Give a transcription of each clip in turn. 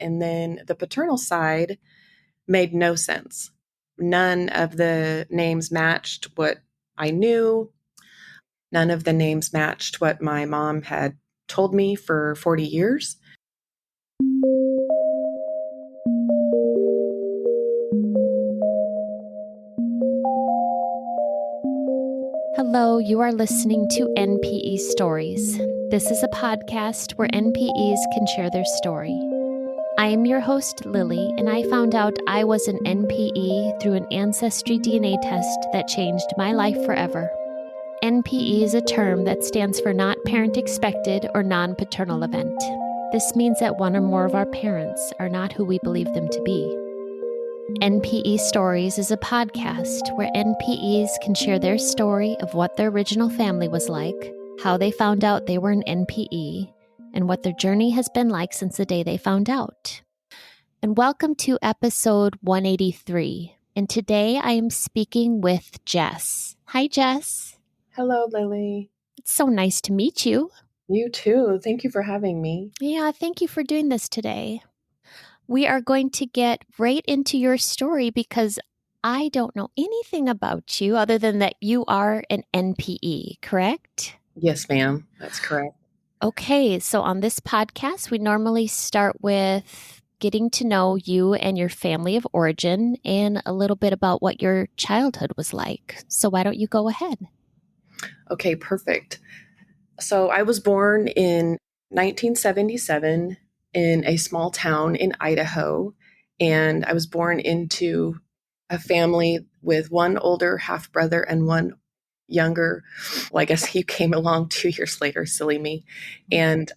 And then the paternal side made no sense. None of the names matched what I knew. None of the names matched what my mom had told me for 40 years. Hello, you are listening to NPE Stories. This is a podcast where NPEs can share their story. I am your host, Lily, and I found out I was an NPE through an ancestry DNA test that changed my life forever. NPE is a term that stands for Not Parent Expected or Non-Paternal Event. This means that one or more of our parents are not who we believe them to be. NPE Stories is a podcast where NPEs can share their story of what their original family was like, how they found out they were an NPE, and what their journey has been like since the day they found out. And welcome to episode 183. And today I am speaking with Jess. Hi, Jess. Hello, Lily. It's so nice to meet you. You too. Thank you for having me. Yeah, thank you for doing this today. We are going to get right into your story because I don't know anything about you other than that you are an NPE, correct? Yes, ma'am. That's correct. Okay, so on this podcast, we normally start with getting to know you and your family of origin and a little bit about what your childhood was like. So why don't you go ahead? Okay, perfect. So I was born in 1977 in a small town in Idaho, and I was born into a family with one older half brother and one younger. Well, I guess he came along 2 years later, silly me. And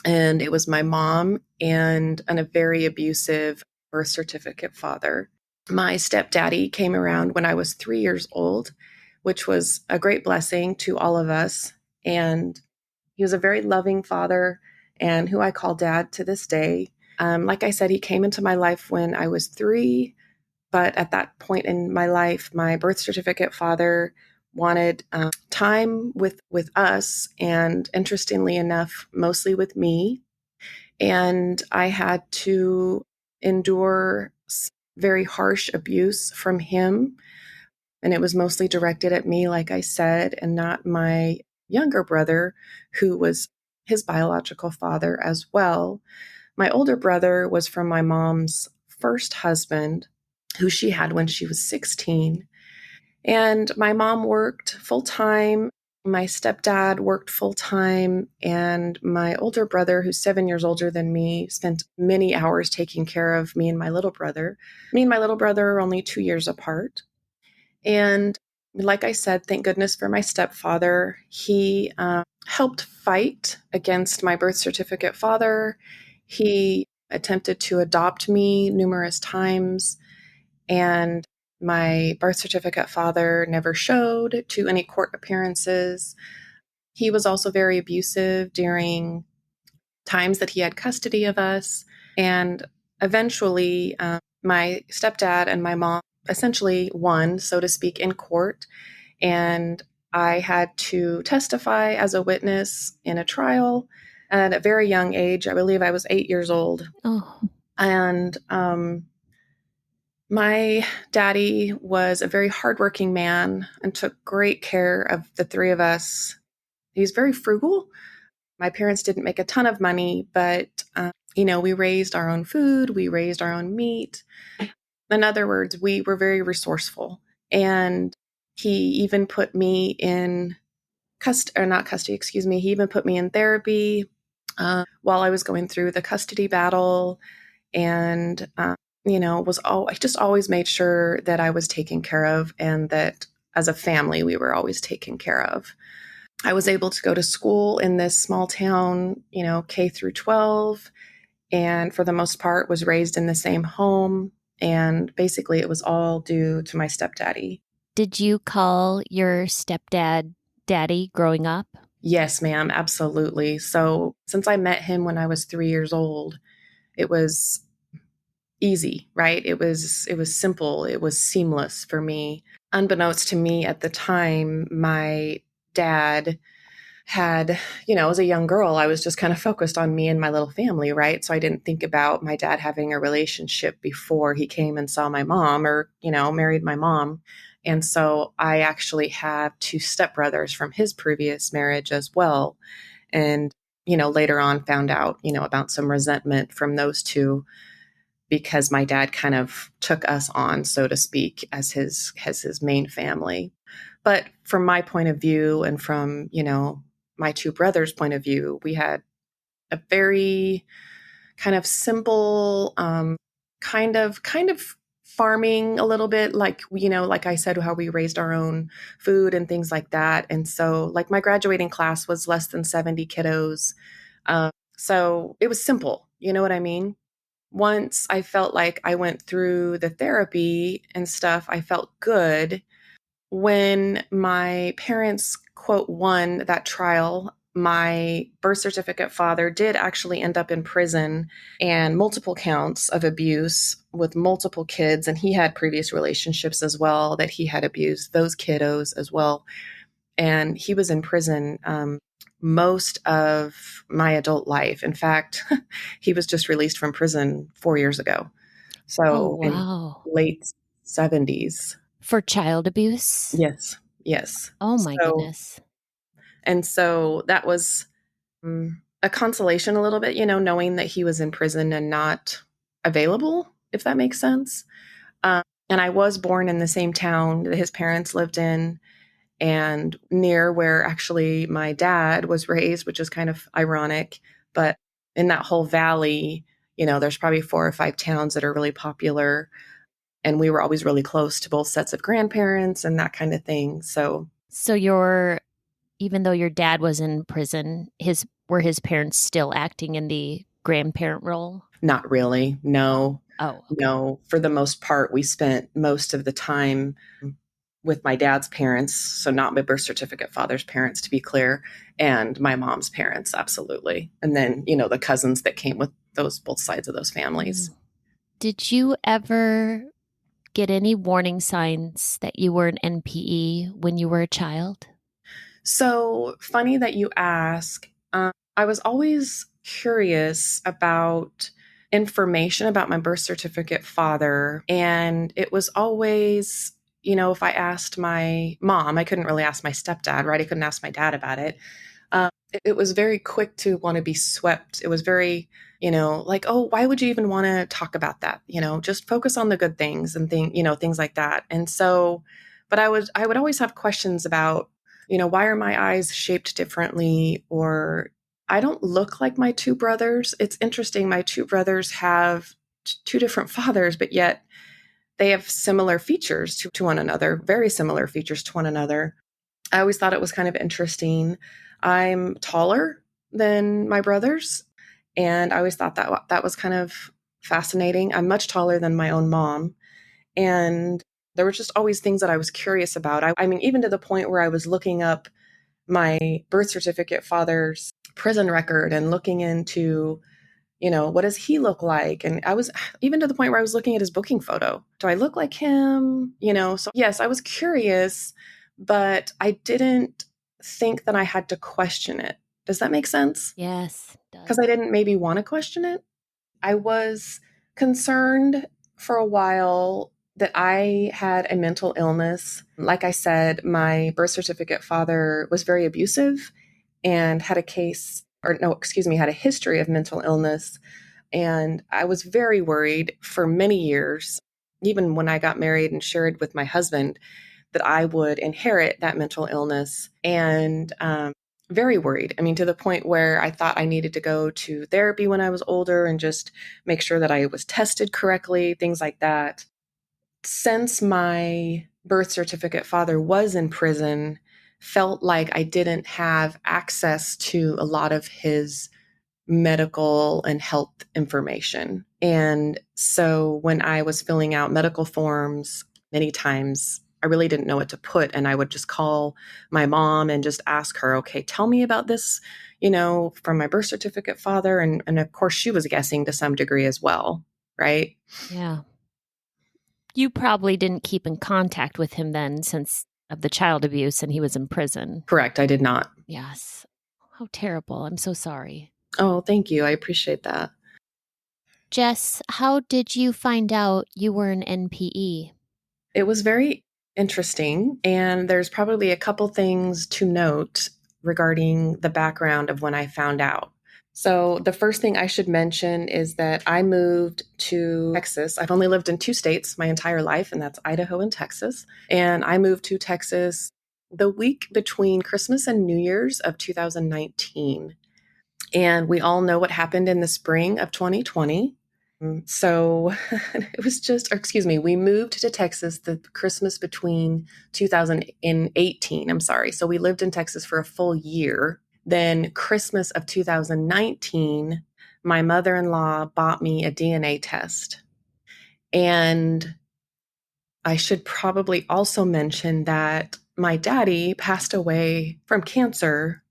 it was my mom and a very abusive birth certificate father. My stepdaddy came around when I was 3 years old, which was a great blessing to all of us. And he was a very loving father and who I call dad to this day. Like I said, he came into my life when I was 3, but at that point in my life, my birth certificate father wanted time with us, and interestingly enough, mostly with me. And I had to endure very harsh abuse from him. And it was mostly directed at me, like I said, and not my younger brother, who was his biological father as well. My older brother was from my mom's first husband, who she had when she was 16. And my mom worked full time. My stepdad worked full time. And my older brother, who's 7 years older than me, spent many hours taking care of me and my little brother. Me and my little brother are only 2 years apart. And like I said, thank goodness for my stepfather. He helped fight against my birth certificate father. He attempted to adopt me numerous times, and my birth certificate father never showed to any court appearances. He was also very abusive during times that he had custody of us. And eventually, my stepdad and my mom essentially won, so to speak, in court. And I had to testify as a witness in a trial at a very young age. I believe I was 8 years old. Oh. And my daddy was a very hardworking man and took great care of the three of us. He was very frugal. My parents didn't make a ton of money, but, we raised our own food. We raised our own meat. In other words, we were very resourceful. And he even put me in he even put me in therapy while I was going through the custody battle. And, I just always made sure that I was taken care of and that as a family, we were always taken care of. I was able to go to school in this small town, K through 12, and for the most part was raised in the same home. And basically it was all due to my stepdaddy. Did you call your stepdad daddy growing up? Yes, ma'am, absolutely. So since I met him when I was 3 years old, it was easy, right? It was simple. It was seamless for me. Unbeknownst to me at the time, my dad had, as a young girl, I was just kind of focused on me and my little family, right? So I didn't think about my dad having a relationship before he came and saw my mom or, married my mom. And so I actually have two stepbrothers from his previous marriage as well. And, later on found out, about some resentment from those two because my dad kind of took us on, so to speak, as his main family. But from my point of view and from, my two brothers' point of view, we had a very kind of simple, kind of farming a little bit, like, like I said, how we raised our own food and things like that. And so, like, my graduating class was less than 70 kiddos. So it was simple. You know what I mean? Once I felt like I went through the therapy and stuff, I felt good. When my parents, quote, won that trial, my birth certificate father did actually end up in prison and multiple counts of abuse with multiple kids. And he had previous relationships as well that he had abused those kiddos as well. And he was in prison most of my adult life. In fact, he was just released from prison 4 years ago. Oh, So in wow. late 70s. For child abuse? Yes, yes. Oh, my So, goodness. and so that was a consolation a little bit, knowing that he was in prison and not available, if that makes sense. And I was born in the same town that his parents lived in and near where actually my dad was raised, which is kind of ironic. But in that whole valley, there's probably 4 or 5 towns that are really popular. And we were always really close to both sets of grandparents and that kind of thing. So, So even though your dad was in prison, were his parents still acting in the grandparent role? not really. Oh. No, Oh, okay. no. For the most part, we spent most of the time with my dad's parents. So, not my birth certificate father's parents, to be clear, and my mom's parents, absolutely. And then, the cousins that came with both sides of those families. Mm. Did you ever get any warning signs that you were an NPE when you were a child? So funny that you ask. I was always curious about information about my birth certificate father. And it was always, if I asked my mom, I couldn't really ask my stepdad, right? I couldn't ask my dad about it. It was very quick to want to be swept. It was very, like, oh, why would you even want to talk about that? Just focus on the good things and things like that. And so, but I would always have questions about, why are my eyes shaped differently? Or I don't look like my two brothers. It's interesting. My two brothers have two different fathers, but yet they have similar features to one another, very similar features to one another. I always thought it was kind of interesting. I'm taller than my brothers, and I always thought that was kind of fascinating. I'm much taller than my own mom, and there were just always things that I was curious about. I mean, even to the point where I was looking up my birth certificate father's prison record and looking into, what does he look like? And I was even to the point where I was looking at his booking photo. Do I look like him? So yes, I was curious, but I didn't think that I had to question it. Does that make sense? Yes, it Because I does. didn't maybe want to question it. I was concerned for a while that I had a mental illness. Like I said, my birth certificate father was very abusive and had a case, or no, excuse me, had a history of mental illness. And I was very worried for many years, even when I got married and shared with my husband, that I would inherit that mental illness. And very worried. I mean, to the point where I thought I needed to go to therapy when I was older and just make sure that I was tested correctly, things like that. Since my birth certificate father was in prison, felt like I didn't have access to a lot of his medical and health information. And so when I was filling out medical forms, many times I really didn't know what to put. And I would just call my mom and just ask her, okay, tell me about this, from my birth certificate father. And of course, she was guessing to some degree as well, right? Yeah. You probably didn't keep in contact with him then since of the child abuse and he was in prison. Correct. I did not. Yes. How terrible. I'm so sorry. Oh, thank you. I appreciate that. Jess, how did you find out you were an NPE? It was very interesting, and there's probably a couple things to note regarding the background of when I found out. So, the first thing I should mention is that I moved to Texas. I've only lived in two states my entire life, and that's Idaho and Texas. And I moved to Texas the week between Christmas and New Year's of 2019. And we all know what happened in the spring of 2020. So it was just, or excuse me, we moved to Texas the Christmas between 2018. I'm sorry. So we lived in Texas for a full year. Then, Christmas of 2019, my mother in law bought me a DNA test. And I should probably also mention that my daddy passed away from cancer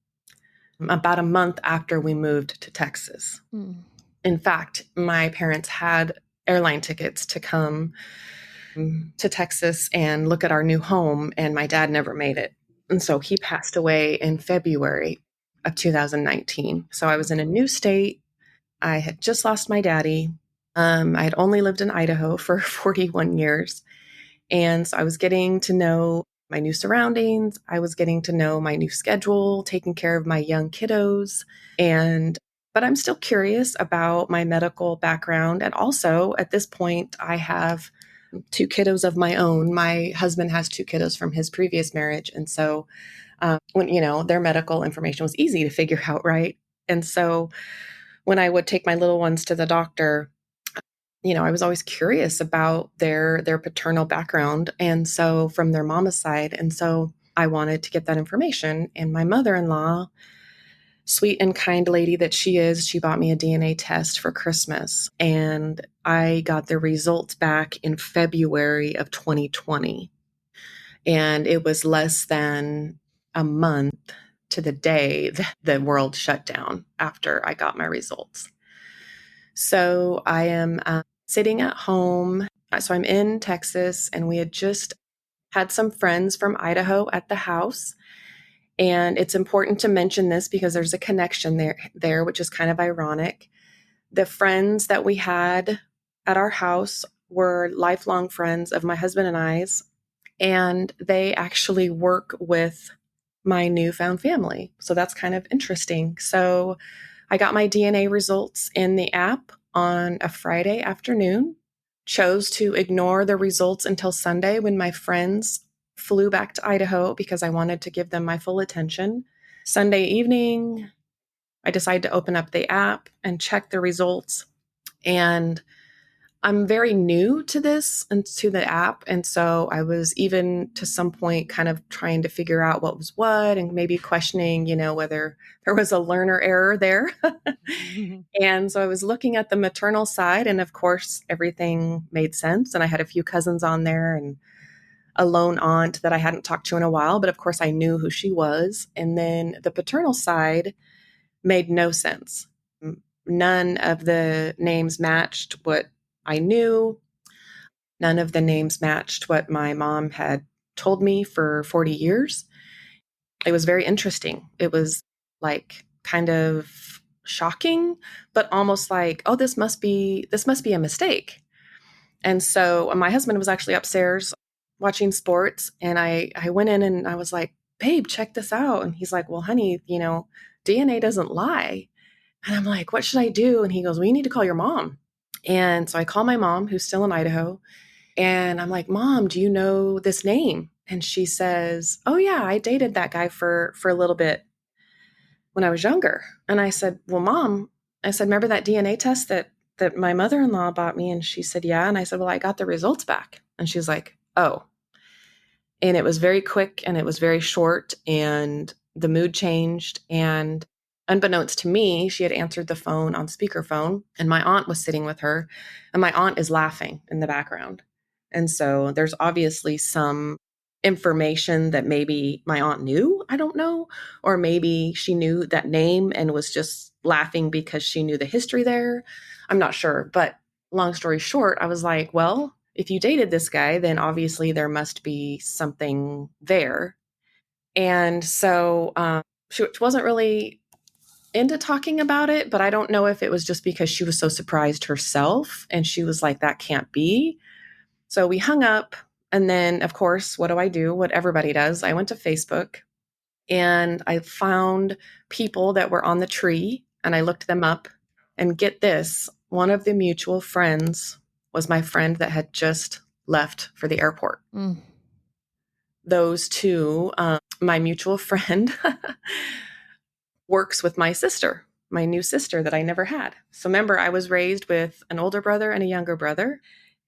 about a month after we moved to Texas. Mm. In fact, my parents had airline tickets to come to Texas and look at our new home, and my dad never made it. And so he passed away in February of 2019. So I was in a new state. I had just lost my daddy. I had only lived in Idaho for 41 years. And so I was getting to know my new surroundings. I was getting to know my new schedule, taking care of my young kiddos. But I'm still curious about my medical background. And also at this point, I have two kiddos of my own. My husband has two kiddos from his previous marriage. And so when, their medical information was easy to figure out, right? And so when I would take my little ones to the doctor, I was always curious about their paternal background, and so from their mama's side, and so I wanted to get that information. And my mother-in-law, sweet and kind lady that she is, she bought me a DNA test for Christmas, and I got the results back in February of 2020, and it was less than a month to the day that the world shut down after I got my results. So I am sitting at home. So I'm in Texas, and we had just had some friends from Idaho at the house. And it's important to mention this because there's a connection there, which is kind of ironic. The friends that we had at our house were lifelong friends of my husband and I's, and they actually work with my newfound family. So that's kind of interesting. So I got my DNA results in the app on a Friday afternoon, chose to ignore the results until Sunday when my friends flew back to Idaho because I wanted to give them my full attention. Sunday evening, I decided to open up the app and check the results. And I'm very new to this and to the app. And so I was even to some point kind of trying to figure out what was what and maybe questioning, whether there was a learner error there. And so I was looking at the maternal side, and of course, everything made sense. And I had a few cousins on there and a lone aunt that I hadn't talked to in a while, but of course, I knew who she was. And then the paternal side made no sense. None of the names matched what I knew. None of the names matched what my mom had told me for 40 years. It was very interesting. It was like kind of shocking, but almost like, oh, this must be a mistake. And so my husband was actually upstairs watching sports, and I went in and I was like, babe, check this out. And he's like, well, honey, DNA doesn't lie. And I'm like, what should I do? And he goes, well, you need to call your mom. And so I call my mom, who's still in Idaho, and I'm like, Mom, do you know this name? And she says, oh yeah, I dated that guy for a little bit when I was younger. And I said, well, Mom, I said, remember that DNA test that my mother-in-law bought me? And she said, yeah. And I said, well, I got the results back. And she's like, oh. And it was very quick and it was very short, and the mood changed. And unbeknownst to me, she had answered the phone on speakerphone, and my aunt was sitting with her, and my aunt is laughing in the background. And so there's obviously some information that maybe my aunt knew, I don't know, or maybe she knew that name and was just laughing because she knew the history there. I'm not sure. But long story short, I was like, well, if you dated this guy, then obviously there must be something there. And so she wasn't really into talking about it, but I don't know if it was just because she was so surprised herself and she was like, that can't be. So we hung up. And then, of course, what do I do? What everybody does. I went to Facebook and I found people that were on the tree and I looked them up. And get this, one of the mutual friends was my friend that had just left for the airport. Mm. Those two, my mutual friend works with my sister, my new sister that I never had. So remember, I was raised with an older brother and a younger brother.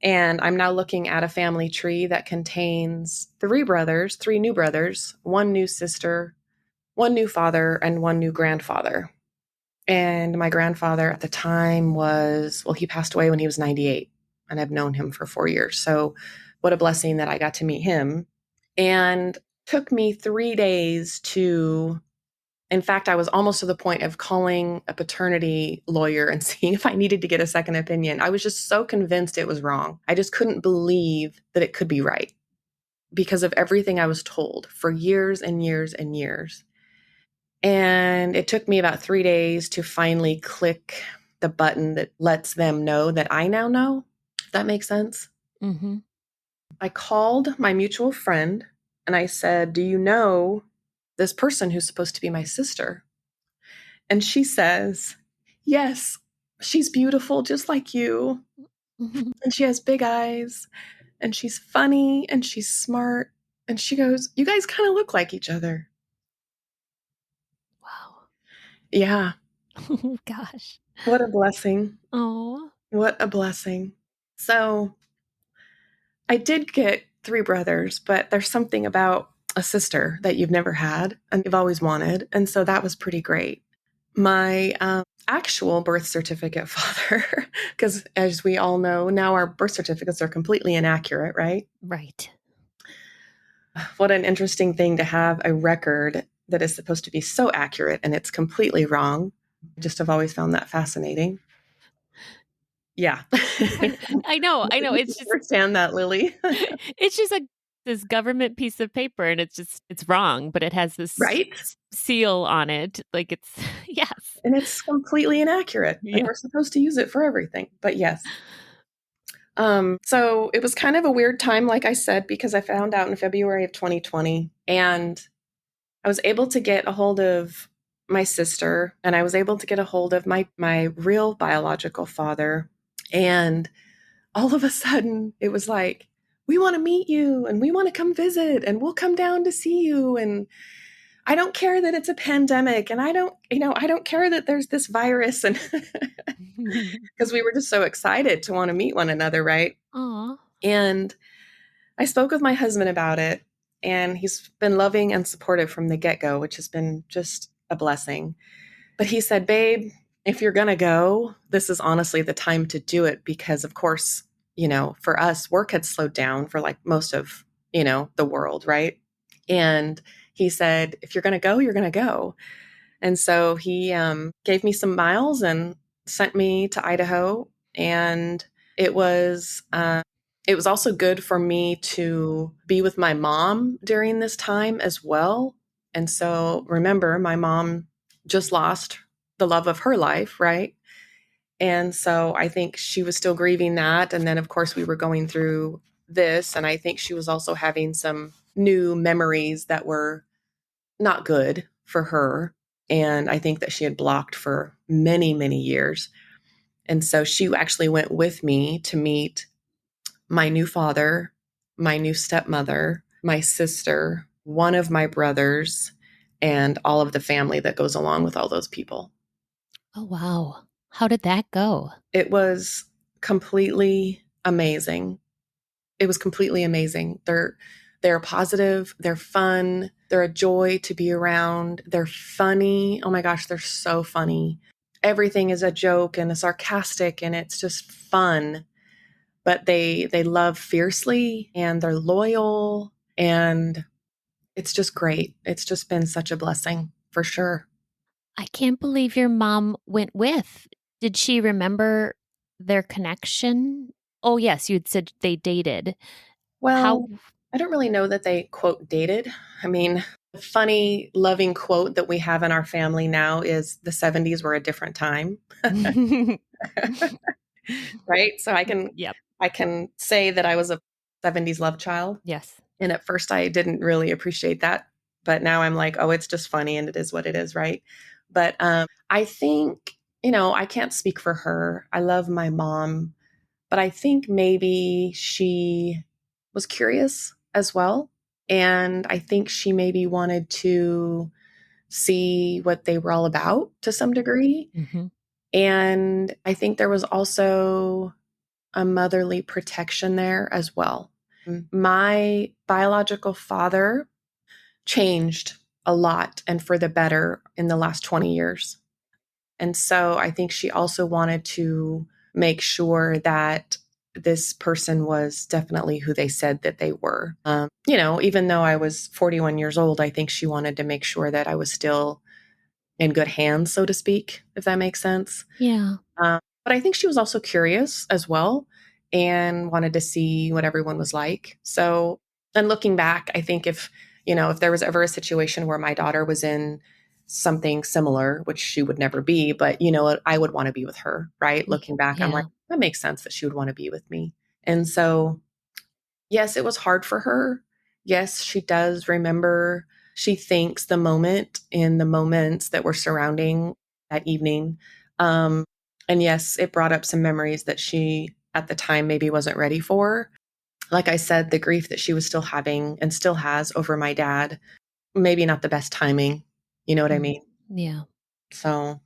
And I'm now looking at a family tree that contains three brothers, three new brothers, one new sister, one new father, and one new grandfather. And my grandfather at the time was, well, he passed away when he was 98, and I've known him for 4 years. So what a blessing that I got to meet him. And took me 3 days to, in fact, I was almost to the point of calling a paternity lawyer and seeing if I needed to get a second opinion. I was just so convinced it was wrong. I just couldn't believe that it could be right because of everything I was told for years and years and years. And it took me about 3 days to finally click the button that lets them know that I now know, if that makes sense. Mm-hmm. I called my mutual friend and I said, do you know this person who's supposed to be my sister? And she says, yes, she's beautiful just like you. Mm-hmm. And she has big eyes and she's funny and she's smart. And she goes, you guys kind of look like each other. Wow. Yeah. Oh, gosh. What a blessing. Oh. What a blessing. So I did get three brothers, but there's something about a sister that you've never had and you've always wanted. And so that was pretty great. My actual birth certificate father, because as we all know, now our birth certificates are completely inaccurate, right? Right. What an interesting thing to have a record that is supposed to be so accurate and it's completely wrong. I just have always found that fascinating. Yeah. I know. You It's can just understand that, Lily. it's just this government piece of paper and it's wrong, but it has this Right? seal on it. Like it's yes. And it's completely inaccurate. And Yeah. we're supposed to use it for everything. But yes. So it was kind of a weird time, like I said, because I found out in February of 2020 and I was able to get a hold of my sister and I was able to get a hold of my real biological father. And all of a sudden it was like, we want to meet you and we want to come visit and we'll come down to see you. And I don't care that it's a pandemic and I don't care that there's this virus and because we were just so excited to want to meet one another, right? Aw. And I spoke with my husband about it and he's been loving and supportive from the get-go, which has been just a blessing. But he said, babe, if you're going to go, this is honestly the time to do it because of course, for us, work had slowed down for like most of, the world, right? And he said, if you're going to go, you're going to go. And so he gave me some miles and sent me to Idaho. And it was also good for me to be with my mom during this time as well. And so remember, my mom just lost the love of her life, right? And so I think she was still grieving that. And then, of course, we were going through this. And I think she was also having some new memories that were not good for her. And I think that she had blocked for many, many years. And so she actually went with me to meet my new father, my new stepmother, my sister, one of my brothers, and all of the family that goes along with all those people. Oh wow. How did that go? It was completely amazing. It was completely amazing. They're positive, they're fun, they're a joy to be around, they're funny. Oh my gosh, they're so funny. Everything is a joke and a sarcastic and it's just fun. But they love fiercely and they're loyal and it's just great. It's just been such a blessing for sure. I can't believe your mom went with. Did she remember their connection? Oh yes, you'd said they dated. How Well, I don't really know that they quote dated. I mean, The funny, loving quote that we have in our family now is the 70s were a different time, right? So Yep. I can say that I was a 70s love child. Yes. And at first I didn't really appreciate that, but now I'm like, oh, it's just funny and it is what it is, right? But I think, I can't speak for her. I love my mom, but I think maybe she was curious as well. And I think she maybe wanted to see what they were all about to some degree. Mm-hmm. And I think there was also a motherly protection there as well. My biological father changed a lot and for the better in the last 20 years. And so I think she also wanted to make sure that this person was definitely who they said that they were. Even though I was 41 years old, I think she wanted to make sure that I was still in good hands, so to speak, if that makes sense. Yeah. But I think she was also curious as well and wanted to see what everyone was like. So, and looking back, I think if there was ever a situation where my daughter was in something similar, which she would never be, but I would want to be with her, right? Looking back, I'm like, Yeah. that makes sense that she would want to be with me. And so, yes, it was hard for her. Yes, she does remember. She thinks the moment and the moments that were surrounding that evening. Um, and yes, it brought up some memories that she at the time maybe wasn't ready for. Like I said, the grief that she was still having and still has over my dad, maybe not the best timing. You know what I mean? Yeah. So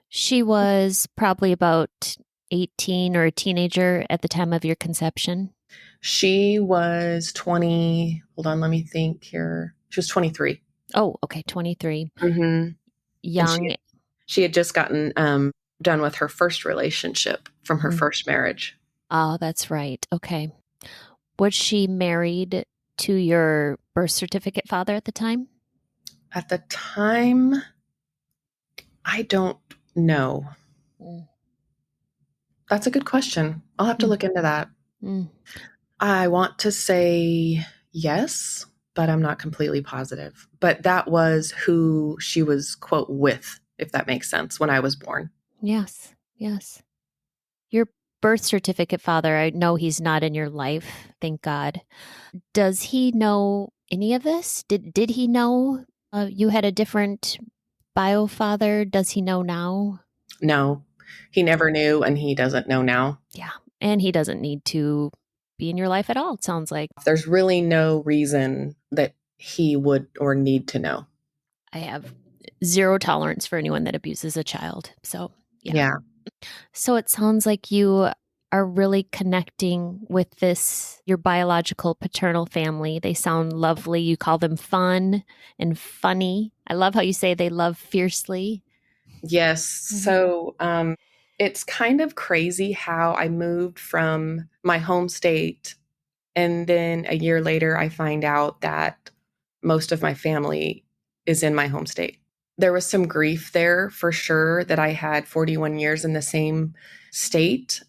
She was probably about 18 or a teenager at the time of your conception. she was 20. Hold on, let me think here. She was 23. Oh, okay. 23. Mm-hmm. And Young. she had just gotten done with her first relationship from her Mm. first marriage. Oh, that's right. Okay. Was she married to your birth certificate father at the time? At the time, I don't know. Mm. That's a good question. I'll have to Mm. look into that. Mm. I want to say yes, but I'm not completely positive. But that was who she was, quote, with, if that makes sense, when I was born. Yes. Yes. Your birth certificate father, I know he's not in your life, thank God. Does he know any of this? Did he know you had a different bio father? Does he know now? No, he never knew, and he doesn't know now. Yeah. And he doesn't need to be in your life at all, it sounds like. There's really no reason that he would or need to know. I have zero tolerance for anyone that abuses a child. So, yeah. Yeah. So it sounds like you are really connecting with your biological paternal family. They sound lovely. You call them fun and funny. I love how you say they love fiercely. Yes. Mhm. So it's kind of crazy how I moved from my home state. And then a year later, I find out that most of my family is in my home state. There was some grief there for sure that I had 41 years in the same state.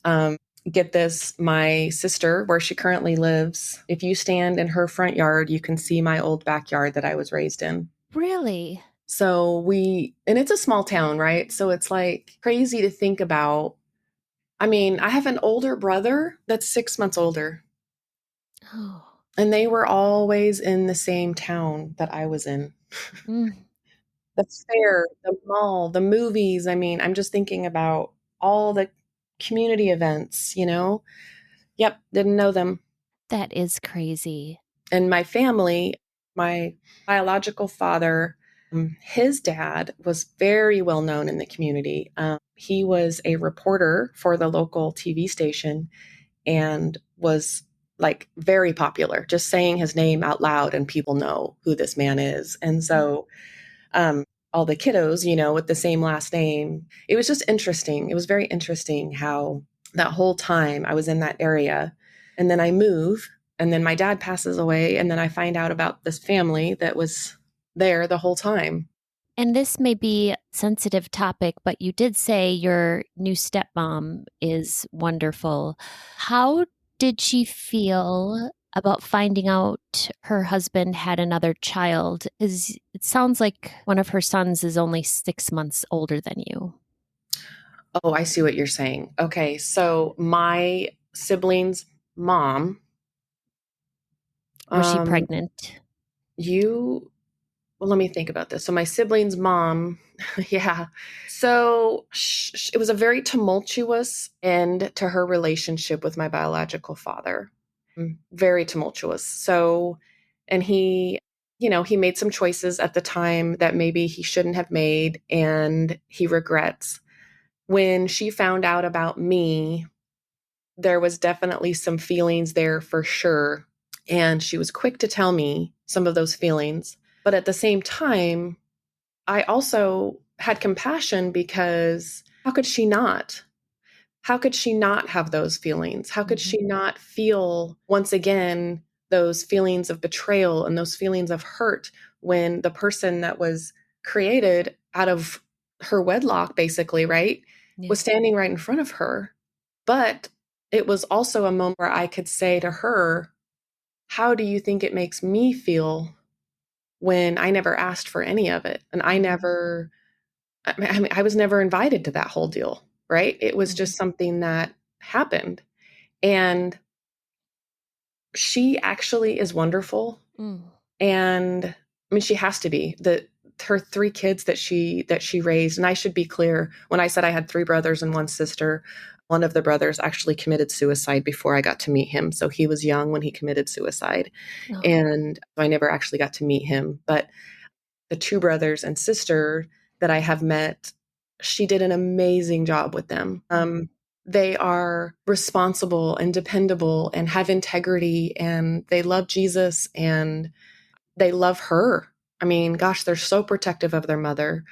Get this, my sister, where she currently lives, if you stand in her front yard, you can see my old backyard that I was raised in. Really? And it's a small town, right? So it's like crazy to think about. I mean, I have an older brother that's 6 months older, Oh. and they were always in the same town that I was in. Mm. The fair, the mall, the movies. I mean, I'm just thinking about all the community events. Yep, didn't know them. That is crazy. And my family, my biological father, his dad was very well known in the community. He was a reporter for the local TV station and was like very popular, just saying his name out loud, and people know who this man is. And so, all the kiddos, with the same last name, it was just interesting. It was very interesting how that whole time I was in that area. And then I move, and then my dad passes away. And then I find out about this family that was there the whole time. And this may be a sensitive topic, but you did say your new stepmom is wonderful. How did she feel about finding out her husband had another child. Is it sounds like one of her sons is only 6 months older than you. Oh, I see what you're saying. Okay, so my sibling's mom, Was she um, pregnant? you, well, let me think about this. So my sibling's mom, yeah. So it was a very tumultuous end to her relationship with my biological father. Very tumultuous. So, and he made some choices at the time that maybe he shouldn't have made, and he regrets. When she found out about me, there was definitely some feelings there for sure. And she was quick to tell me some of those feelings. But at the same time, I also had compassion because how could she not? How could she not have those feelings? How could Mm-hmm. she not feel once again those feelings of betrayal and those feelings of hurt when the person that was created out of her wedlock, basically, right, Yeah. was standing right in front of her? But it was also a moment where I could say to her, how do you think it makes me feel when I never asked for any of it? And I was never invited to that whole deal, right? It was Mm-hmm. just something that happened. And she actually is wonderful. Mm. And I mean, she has to be. Her three kids that she raised, and I should be clear, when I said I had three brothers and one sister, one of the brothers actually committed suicide before I got to meet him. So he was young when he committed suicide. Oh. And I never actually got to meet him. But the two brothers and sister that I have met, she did an amazing job with them. They are responsible and dependable and have integrity, and they love Jesus and they love her. I mean, gosh, they're so protective of their mother,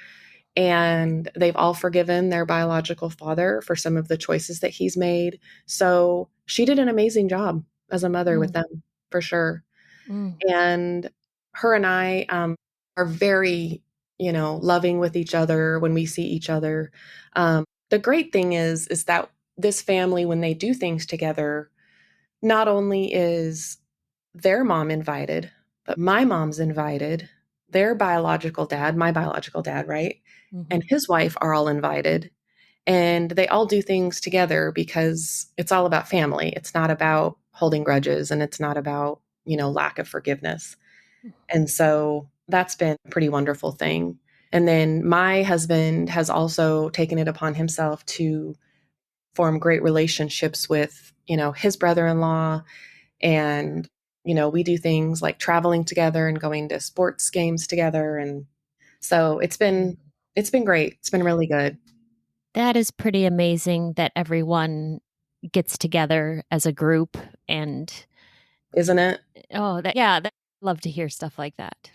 and they've all forgiven their biological father for some of the choices that he's made. So she did an amazing job as a mother with Mm. them, for sure. Mm. And her and I are very, loving with each other when we see each other. The great thing is that this family, when they do things together, not only is their mom invited, but my mom's invited, their biological dad, my biological dad, right? Mm-hmm. And his wife are all invited. And they all do things together because it's all about family. It's not about holding grudges, and it's not about, lack of forgiveness. And so that's been a pretty wonderful thing. And then my husband has also taken it upon himself to form great relationships with, his brother-in-law. And, we do things like traveling together and going to sports games together. And so it's been great. It's been really good, That is pretty amazing that everyone gets together as a group and isn't it? love to hear stuff like that.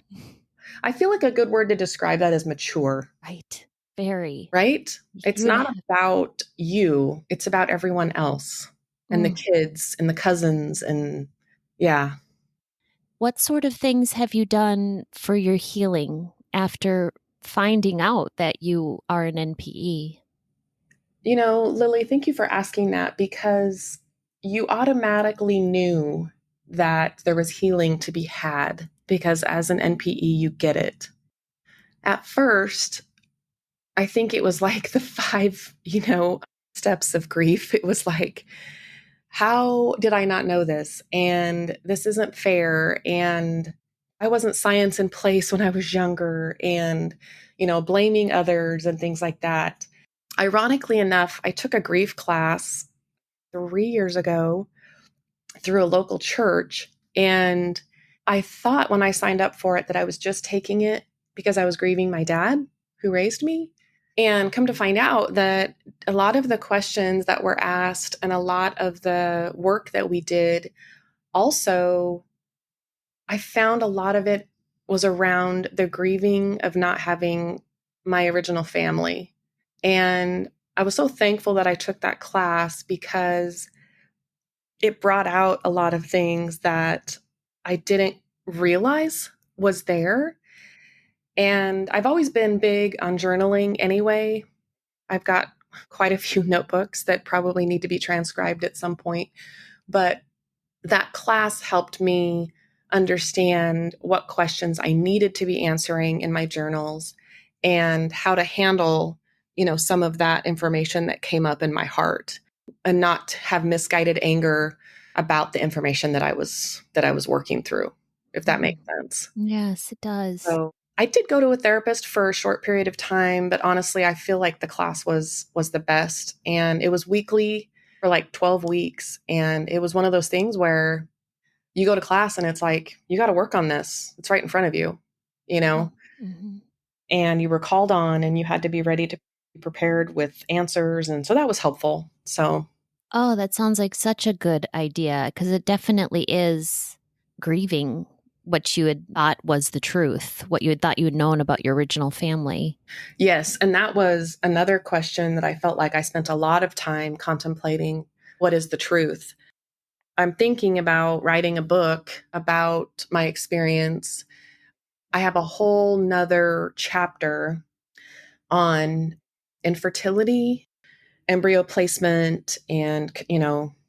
I feel like a good word to describe that is mature, Right. Very. right? It's You and a not half. about you, it's about everyone else and the Mm. kids and the cousins. And yeah, What sort of things have you done for your healing after finding out that you are an NPE? Lily, thank you for asking that, because you automatically knew that there was healing to be had because as an NPE, you get it. At first, I think it was like the five, steps of grief. It was like, how did I not know this? And this isn't fair. And I wasn't science in place when I was younger, and, blaming others and things like that. Ironically enough, I took a grief class 3 years ago through a local church. And I thought when I signed up for it that I was just taking it because I was grieving my dad who raised me. And come to find out that a lot of the questions that were asked and a lot of the work that we did also, I found a lot of it was around the grieving of not having my original family. And I was so thankful that I took that class because it brought out a lot of things that I didn't realize was there. And I've always been big on journaling anyway. I've got quite a few notebooks that probably need to be transcribed at some point. But that class helped me understand what questions I needed to be answering in my journals and how to handle, some of that information that came up in my heart and not have misguided anger about the information that I was working through, if that makes sense. Yes, it does. So I did go to a therapist for a short period of time, but honestly, I feel like the class was the best, and it was weekly for like 12 weeks, and it was one of those things where you go to class and it's like you got to work on this. It's right in front of you, you know, Mm-hmm. and you were called on and you had to be ready to be prepared with answers, and so that was helpful. So Oh, that sounds like such a good idea because it definitely is grieving what you had thought was the truth, what you had thought you had known about your original family. yes, and that was another question that I felt like I spent a lot of time contemplating. What is the truth? I'm thinking about writing a book about my experience. I have a whole nother chapter on infertility, embryo placement, and,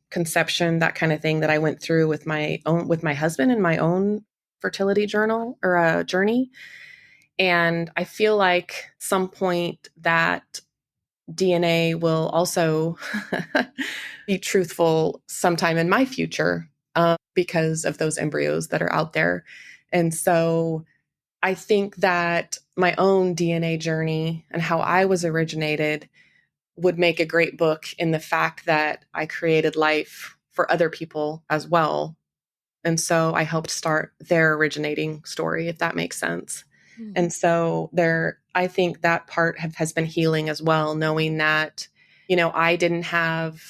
conception, that kind of thing that I went through with my husband in my own fertility journal or journey. And I feel like some point that DNA will also be truthful sometime in my future, because of those embryos that are out there. And so I think that my own DNA journey and how I was originated would make a great book, in the fact that I created life for other people as well. And so I helped start their originating story, if that makes sense. Mm. And so I think that part has been healing as well, knowing that, I didn't have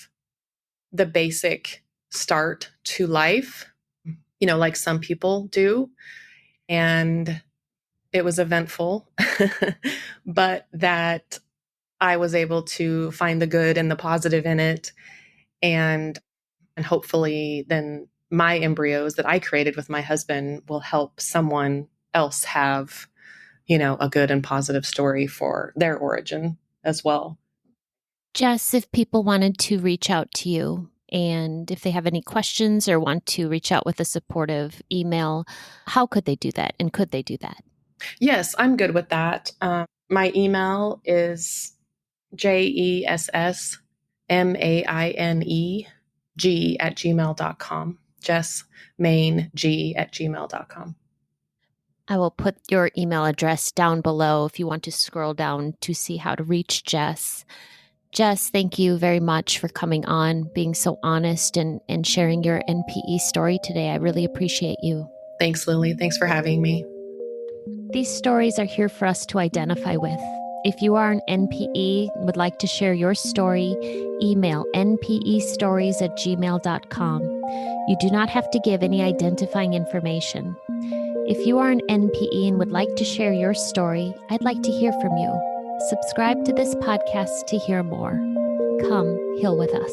the basic start to life, like some people do. And it was eventful, but that I was able to find the good and the positive in it. And hopefully then my embryos that I created with my husband will help someone else have, a good and positive story for their origin as well. Jess, if people wanted to reach out to you and if they have any questions or want to reach out with a supportive email, how could they do that? And could they do that? Yes, I'm good with that. My email is jessmaineg@gmail.com. jessmaineg@gmail.com. I will put your email address down below if you want to scroll down to see how to reach Jess. Jess, thank you very much for coming on, being so honest and sharing your NPE story today. I really appreciate you. Thanks, Lily. Thanks for having me. These stories are here for us to identify with. If you are an NPE and would like to share your story, email npestories@gmail.com. You do not have to give any identifying information. If you are an NPE and would like to share your story, I'd like to hear from you. Subscribe to this podcast to hear more. Come heal with us.